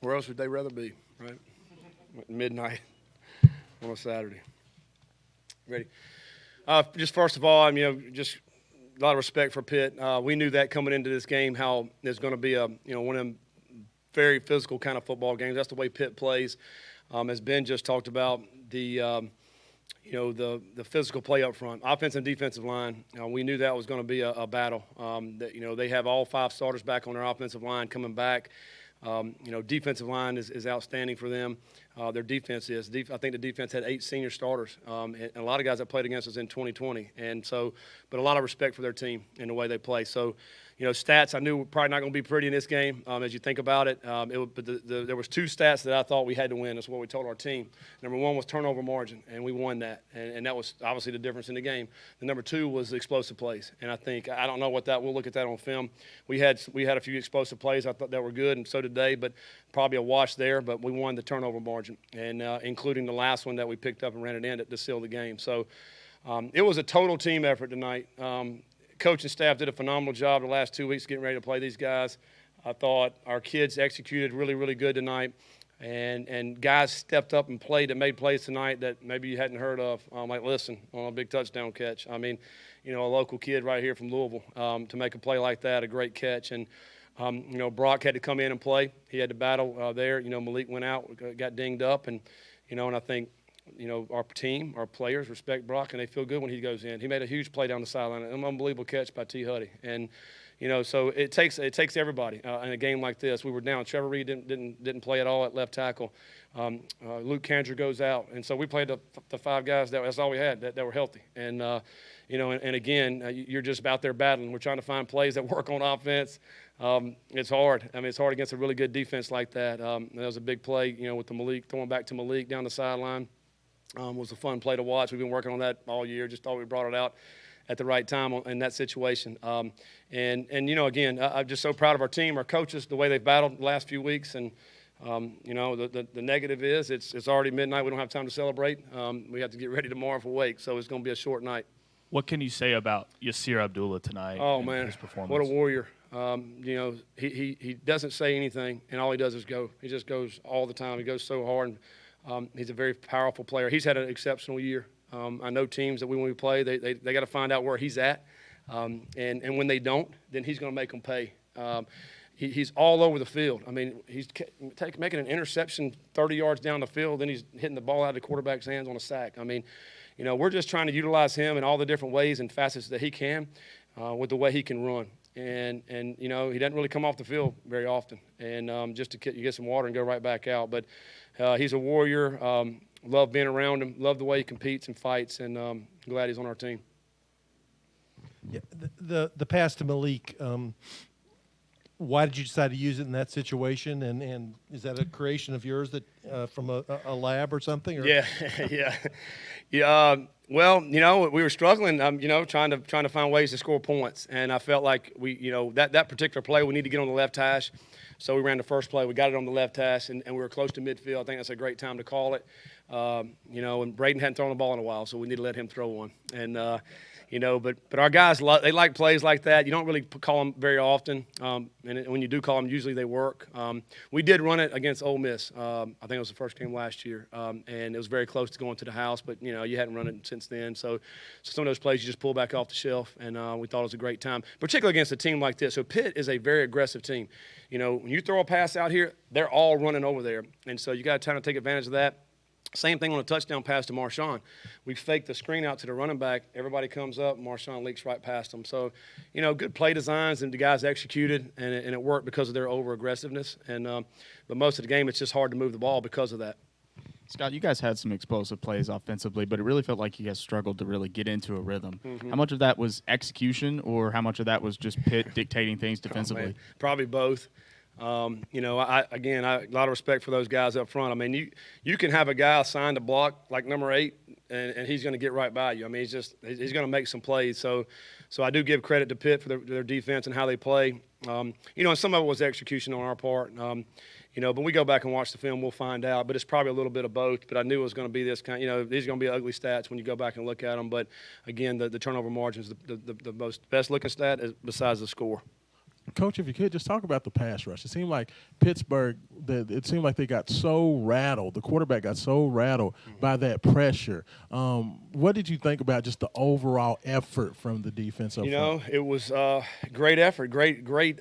Where else would they rather be, right? Midnight on a Saturday. Ready? Just first of all, just a lot of respect for Pitt. We knew that coming into this game, how it's going to be one of them very physical kind of football games. That's the way Pitt plays. As Ben just talked about, the physical play up front, offensive and defensive line. We knew that was going to be a battle. They have all 5 starters back on their offensive line coming back. Defensive line is outstanding for them. Their defense is. I think the defense had 8 senior starters, and a lot of guys that played against us in 2020. And so, but a lot of respect for their team and the way they play. So, stats I knew were probably not going to be pretty in this game as you think about it. But there was 2 stats that I thought we had to win. That's what we told our team. Number 1 was turnover margin, and we won that. And that was obviously the difference in the game. The number 2 was the explosive plays. And I don't know what that. We'll look at that on film. We had a few explosive plays I thought that were good, and so did they. But probably a wash there. But we won the turnover margin, and including the last one that we picked up and ran it in to seal the game. So it was a total team effort tonight. Coaching staff did a phenomenal job the last 2 weeks getting ready to play these guys. I thought our kids executed really, really good tonight. And guys stepped up and played that made plays tonight that maybe you hadn't heard of, like Listen on a big touchdown catch. I mean, a local kid right here from Louisville to make a play like that, a great catch. And, Brock had to come in and play. He had to battle there. Malik went out, got dinged up. And I think, our team, our players respect Brock, and they feel good when he goes in. He made a huge play down the sideline, an unbelievable catch by T. Huddy. And, so it takes everybody in a game like this. We were down. Trevor Reed didn't play at all at left tackle. Luke Kandra goes out, and so we played the 5 guys that's all we had that were healthy. And and again, you're just out there battling. We're trying to find plays that work on offense. It's hard. I mean, it's hard against a really good defense like that. That was a big play, with the Malik throwing back to Malik down the sideline. Was a fun play to watch. We've been working on that all year. Just thought we brought it out at the right time in that situation. Again, I'm just so proud of our team, our coaches, the way they've battled the last few weeks. And the negative is it's already midnight. We don't have time to celebrate. We have to get ready tomorrow for Wake, so it's going to be a short night. What can you say about Yasir Abdullah tonight? Oh man, his performance? What a warrior! He doesn't say anything, and all he does is go. He just goes all the time. He goes so hard. He's a very powerful player. He's had an exceptional year. I know teams that when we play, they got to find out where he's at, and when they don't, then he's going to make them pay. He's all over the field. I mean, he's making an interception 30 yards down the field, then he's hitting the ball out of the quarterback's hands on a sack. I mean, we're just trying to utilize him in all the different ways and facets that he can with the way he can run. And he doesn't really come off the field very often, and just to get some water and go right back out. But he's a warrior. Love being around him. Love the way he competes and fights, and glad he's on our team. Yeah, the pass to Malik. Why did you decide to use it in that situation? And is that a creation of yours that from a lab or something? Or? Yeah, yeah. Well, we were struggling. Trying to find ways to score points, and I felt like that particular play we need to get on the left hash. So we ran the first play. We got it on the left hash, and we were close to midfield. I think that's a great time to call it. And Braden hadn't thrown the ball in a while, so we need to let him throw one. And but our guys, they like plays like that. You don't really call them very often, and when you do call them, usually they work. We did run it against Ole Miss. I think it was the first game last year, and it was very close to going to the house, but you hadn't run it since then. So some of those plays you just pull back off the shelf, and we thought it was a great time, particularly against a team like this. So Pitt is a very aggressive team. When you throw a pass out here, they're all running over there, and so you got to try to take advantage of that. Same thing on a touchdown pass to Marshawn. We faked the screen out to the running back. Everybody comes up. Marshawn leaks right past them. So, good play designs, and the guys executed, and it worked because of their over-aggressiveness. But most of the game, it's just hard to move the ball because of that. Scott, you guys had some explosive plays offensively, but it really felt like you guys struggled to really get into a rhythm. Mm-hmm. How much of that was execution, or how much of that was just Pitt dictating things defensively? Probably both. You know, a lot of respect for those guys up front. I mean, you can have a guy assigned to block like number 8, and he's going to get right by you. I mean, he's going to make some plays. So I do give credit to Pitt for their defense and how they play. You know, and some of it was execution on our part. You know, but we go back and watch the film, we'll find out. But it's probably a little bit of both. But I knew it was going to be this kind. You know, these are going to be ugly stats when you go back and look at them. But again, the turnover margin is the best looking stat besides the score. Coach, if you could just talk about the pass rush. It seemed like Pittsburgh, it seemed like they got so rattled. The quarterback got so rattled by that pressure. What did you think about just the overall effort from the defense up front? You know, it was great effort, great.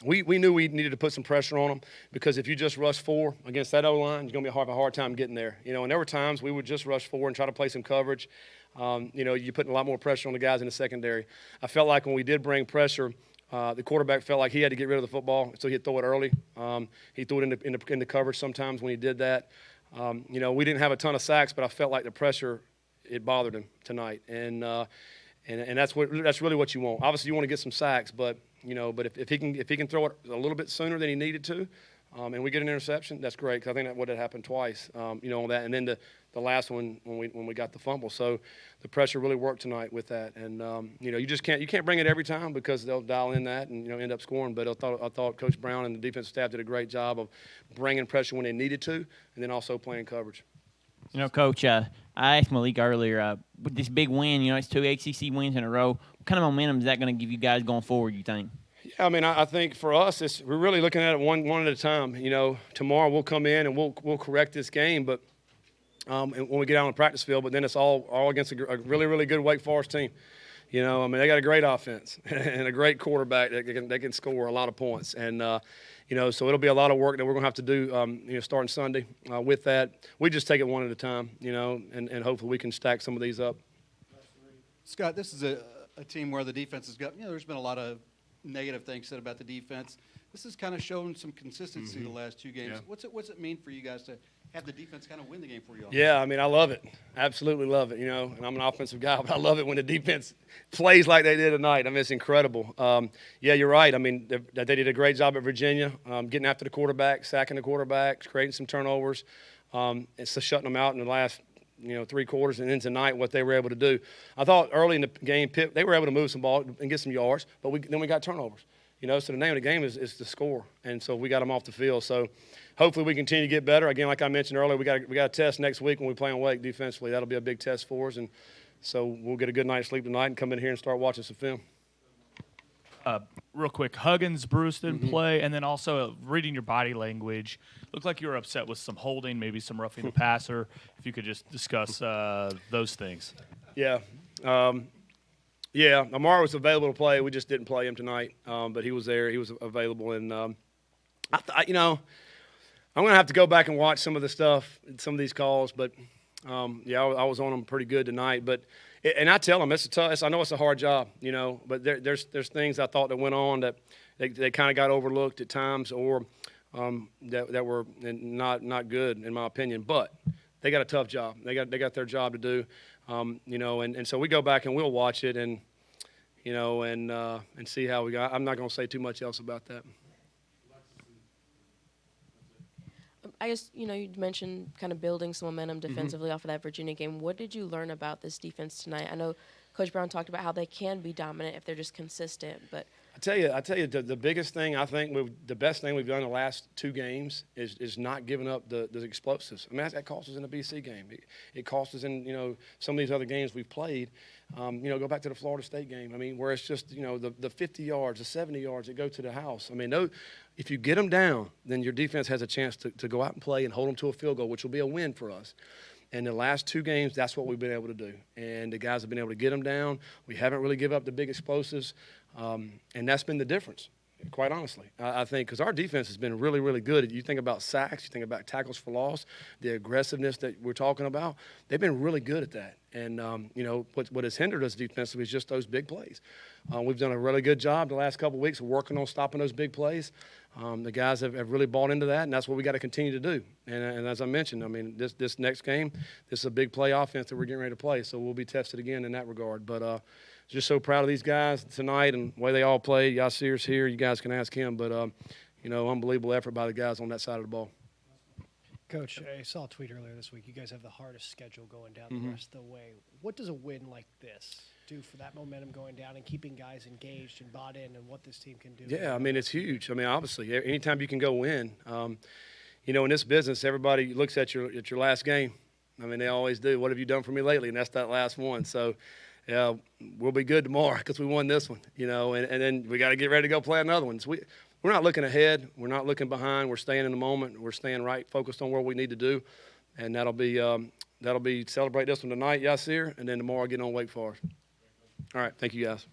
We knew we needed to put some pressure on them because if you just rush 4 against that O-line, you're going to have a hard time getting there. You know, and there were times we would just rush 4 and try to play some coverage. You know, you're putting a lot more pressure on the guys in the secondary. I felt like when we did bring pressure, the quarterback felt like he had to get rid of the football, so he'd throw it early. He threw it in the coverage sometimes when he did that. You know, we didn't have a ton of sacks, but I felt like the pressure, it bothered him tonight. And that's really what you want. Obviously, you want to get some sacks, but you know, but if he can throw it a little bit sooner than he needed to, and we get an interception, that's great because I think that would have happened twice. You know, on that, and then the last one when we got the fumble. So the pressure really worked tonight with that, and you know, you can't bring it every time because they'll dial in that and end up scoring. But I thought Coach Brown and the defensive staff did a great job of bringing pressure when they needed to, and then also playing coverage. You know, Coach, I asked Malik earlier, with this big win, you know, it's 2 ACC wins in a row. What kind of momentum is that going to give you guys going forward, you think? Yeah, I mean, I think for us, we're really looking at it one at a time. You know, tomorrow we'll come in and we'll correct this game, but when we get out on the practice field, but then it's all against a really, really good Wake Forest team. You know, I mean, they got a great offense and a great quarterback that can score a lot of points. And, you know, so it'll be a lot of work that we're going to have to do, you know, starting Sunday with that. We just take it one at a time, you know, and hopefully we can stack some of these up. Scott, this is a team where the defense has got, you know, there's been a lot of negative things said about the defense. This has kind of shown some consistency the last 2 games. Yeah. What's it mean for you guys to have the defense kind of win the game for you all? Yeah, I mean, I love it. Absolutely love it, you know. And I'm an offensive guy, but I love it when the defense plays like they did tonight. I mean, it's incredible. Yeah, you're right. I mean, they did a great job at Virginia, getting after the quarterback, sacking the quarterback, creating some turnovers, and so shutting them out in the last, you know, 3 quarters, and then tonight what they were able to do. I thought early in the game, Pitt, they were able to move some ball and get some yards, but then we got turnovers. You know, so the name of the game is to score, and so we got them off the field. So hopefully we continue to get better. Again, like I mentioned earlier, we got a test next week when we play on Wake defensively. That'll be a big test for us, and so we'll get a good night's sleep tonight and come in here and start watching some film. Real quick, Huggins, Bruce didn't play, and then also reading your body language, looked like you were upset with some holding, maybe some roughing the passer. If you could just discuss those things. Yeah. Yeah, Amar was available to play. We just didn't play him tonight, but he was there. He was available, and you know, I'm going to have to go back and watch some of the stuff, some of these calls. But yeah, I was on them pretty good tonight. But and I tell them it's a tough. I know it's a hard job, you know. But there's things I thought that went on that they kind of got overlooked at times, or that were not good in my opinion. But they got a tough job. They got their job to do. You know, and so we go back and we'll watch it and, you know, and see how we got. I'm not going to say too much else about that. I guess, you know, you mentioned kind of building some momentum defensively off of that Virginia game. What did you learn about this defense tonight? I know Coach Brown talked about how they can be dominant if they're just consistent, but I tell you, the biggest thing I think the best thing we've done the last 2 games is not giving up the explosives. I mean, that cost us in the BC game. It cost us in, you know, some of these other games we've played. You know, go back to the Florida State game. I mean, where it's just, you know, the 50 yards, the 70 yards that go to the house. I mean, if you get them down, then your defense has a chance to go out and play and hold them to a field goal, which will be a win for us. And the last 2 games, that's what we've been able to do. And the guys have been able to get them down. We haven't really given up the big explosives. And that's been the difference, quite honestly. I think because our defense has been really, really good. You think about sacks, you think about tackles for loss, the aggressiveness that we're talking about. They've been really good at that. And, you know, what has hindered us defensively is just those big plays. We've done a really good job the last couple of weeks of working on stopping those big plays. The guys have really bought into that, and that's what we got to continue to do. And as I mentioned, I mean, this next game, this is a big play offense that we're getting ready to play, so we'll be tested again in that regard. But just so proud of these guys tonight and the way they all played. Yasir's here. You guys can ask him. But, unbelievable effort by the guys on that side of the ball. Coach, I saw a tweet earlier this week. You guys have the hardest schedule going down Mm-hmm. the rest of the way. What does a win like this do for that momentum going down and keeping guys engaged and bought in and what this team can do? Yeah, I mean, it's huge. I mean, obviously, anytime you can go win, in this business, everybody looks at your last game. I mean, they always do. What have you done for me lately? And that's that last one. So, yeah, we'll be good tomorrow because we won this one, and then we got to get ready to go play another one. So we're not looking ahead. We're not looking behind. We're staying in the moment. We're staying right, focused on what we need to do, and that'll be celebrate this one tonight, Yasir, and then tomorrow get on Wake Forest. All right, thank you guys.